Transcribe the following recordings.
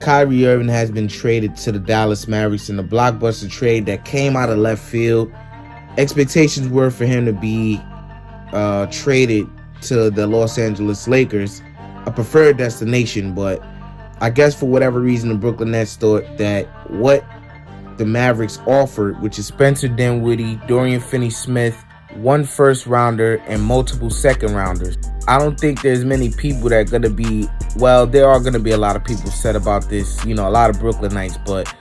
Kyrie Irving has been traded to the Dallas Mavericks in a blockbuster trade that came out of left field. Expectations were for him to be traded to the Los Angeles Lakers, a preferred destination, but I guess for whatever reason the Brooklyn Nets thought that what the Mavericks offered, which is Spencer Dinwiddie, Dorian Finney-Smith, 1 first-rounder, and multiple second-rounders. I don't think there's many people that are going to be, well, there are going to be a lot of people said about this, a lot of Brooklynites, but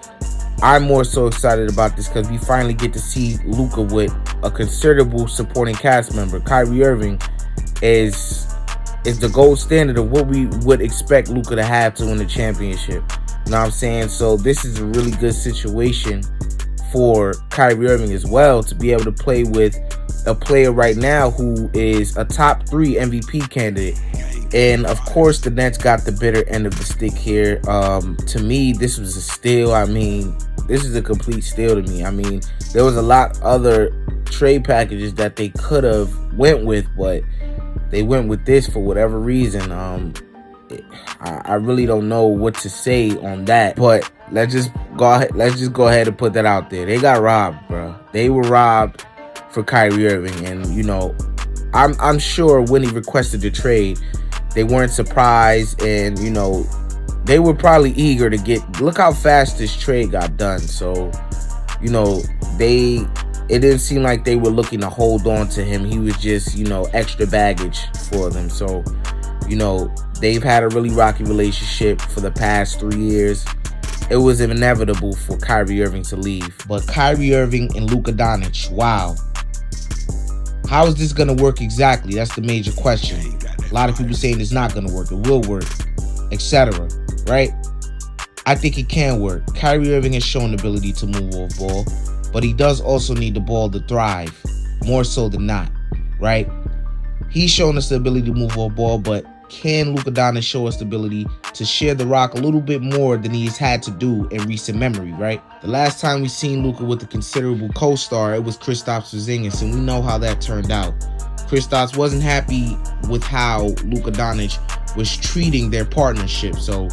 I'm more so excited about this because we finally get to see Luka with a considerable supporting cast member. Kyrie Irving is the gold standard of what we would expect Luka to have to win the championship. You know what I'm saying? So this is a really good situation for Kyrie Irving as well, to be able to play with a player right now who is a top 3 MVP candidate. And of course the Nets got the bitter end of the stick here. To me, this was a steal. This is a complete steal to me. There was a lot other trade packages that they could have went with, but they went with this for whatever reason. I really don't know what to say on that, but let's just go ahead and put that out there. They got robbed, bro. They were robbed for Kyrie Irving, and I'm sure when he requested the trade, they weren't surprised, and they were probably eager to look how fast this trade got done. So it didn't seem like they were looking to hold on to him. He was just extra baggage for them. So they've had a really rocky relationship for the past 3 years. It was inevitable for Kyrie Irving to leave. But Kyrie Irving and Luka Doncic, wow. How is this going to work exactly? That's the major question. A lot of people saying it's not going to work. It will work, etc. Right? I think it can work. Kyrie Irving has shown the ability to move off ball, but he does also need the ball to thrive, more so than not, right? He's shown us the ability to move off ball, but can Luka Doncic show us the ability to share the rock a little bit more than he's had to do in recent memory, right? The last time we seen Luka with a considerable co-star, it was Kristaps Porzingis, and we know how that turned out. Kristaps wasn't happy with how Luka Doncic was treating their partnership, so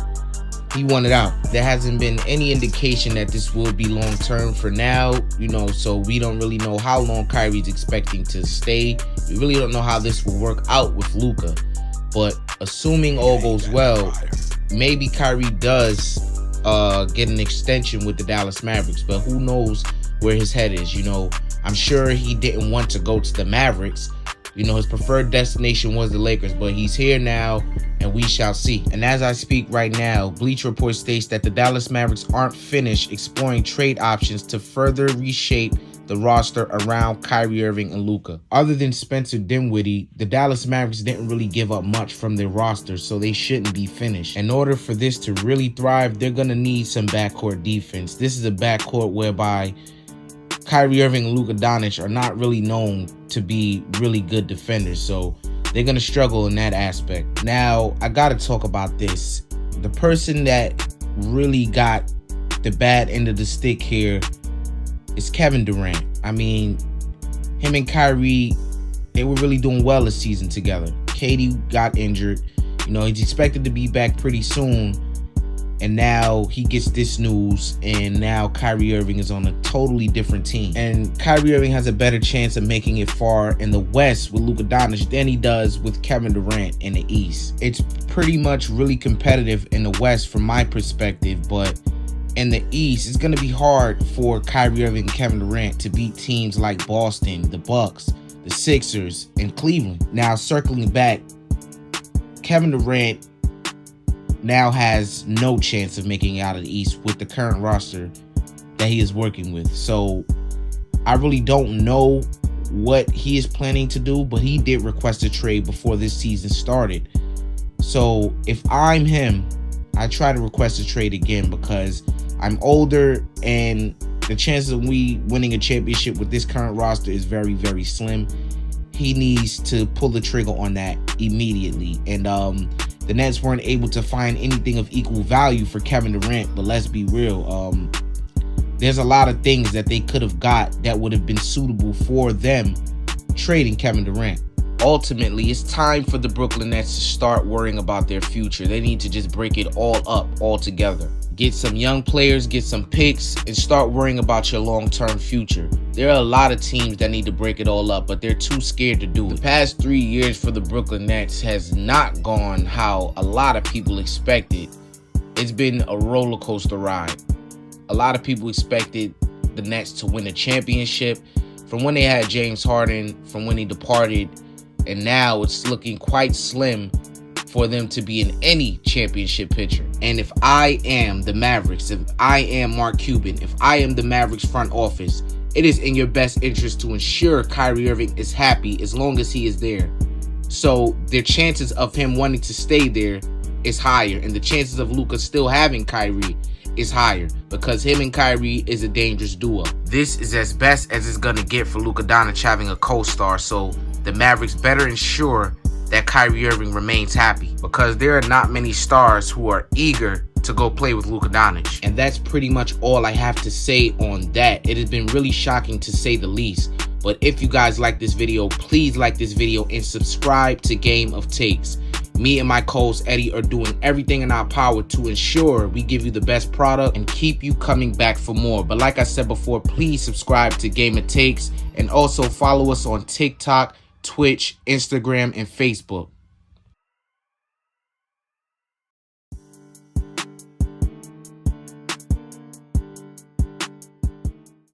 he wanted out. There hasn't been any indication that this will be long-term for now, so we don't really know how long Kyrie's expecting to stay. We really don't know how this will work out with Luka. But assuming all goes well, maybe Kyrie does get an extension with the Dallas Mavericks, but who knows where his head is. I'm sure he didn't want to go to the Mavericks. His preferred destination was the Lakers, but he's here now, and we shall see. And as I speak right now, Bleacher Report states that the Dallas Mavericks aren't finished exploring trade options to further reshape the roster around Kyrie Irving and Luka. Other than Spencer Dinwiddie, the Dallas Mavericks didn't really give up much from their roster, so they shouldn't be finished. In order for this to really thrive, they're going to need some backcourt defense. This is a backcourt whereby Kyrie Irving and Luka Doncic are not really known to be really good defenders, so they're going to struggle in that aspect. Now, I got to talk about this. The person that really got the bad end of the stick here is Kevin Durant. Him and Kyrie, they were really doing well this season together. KD got injured. He's expected to be back pretty soon. And now he gets this news, and now Kyrie Irving is on a totally different team. And Kyrie Irving has a better chance of making it far in the West with Luka Doncic than he does with Kevin Durant in the East. It's pretty much really competitive in the West from my perspective, but in the East, it's going to be hard for Kyrie Irving and Kevin Durant to beat teams like Boston, the Bucks, the Sixers, and Cleveland. Now, circling back, Kevin Durant now has no chance of making it out of the East with the current roster that he is working with. So I really don't know what he is planning to do, but he did request a trade before this season started. So if I'm him, I try to request a trade again because I'm older and the chances of me winning a championship with this current roster is very, very slim. He needs to pull the trigger on that immediately. And the Nets weren't able to find anything of equal value for Kevin Durant, but let's be real. There's a lot of things that they could have got that would have been suitable for them trading Kevin Durant. ultimately, it's time for the Brooklyn Nets to start worrying about their future. They need to just break it all up altogether. Get some young players, get some picks, and start worrying about your long-term future. There are a lot of teams that need to break it all up, but they're too scared to do it. The past 3 years for the Brooklyn Nets has not gone how a lot of people expected. It's been a roller coaster ride. A lot of people expected the Nets to win a championship from when they had James Harden, from when he departed, and now it's looking quite slim for them to be in any championship picture. And if I am the Mavericks, if I am Mark Cuban, if I am the Mavericks front office, it is in your best interest to ensure Kyrie Irving is happy as long as he is there. So their chances of him wanting to stay there is higher, and the chances of Luka still having Kyrie is higher, because him and Kyrie is a dangerous duo. This is as best as it's gonna get for Luka Doncic having a co-star, so the Mavericks better ensure that Kyrie Irving remains happy, because there are not many stars who are eager to go play with Luka Doncic. And that's pretty much all I have to say on that. It has been really shocking to say the least. But if you guys like this video, please like this video and subscribe to Game of Takes. Me and my co-host Eddie are doing everything in our power to ensure we give you the best product and keep you coming back for more. But like I said before, please subscribe to Game of Takes and also follow us on TikTok, Twitch, Instagram, and Facebook.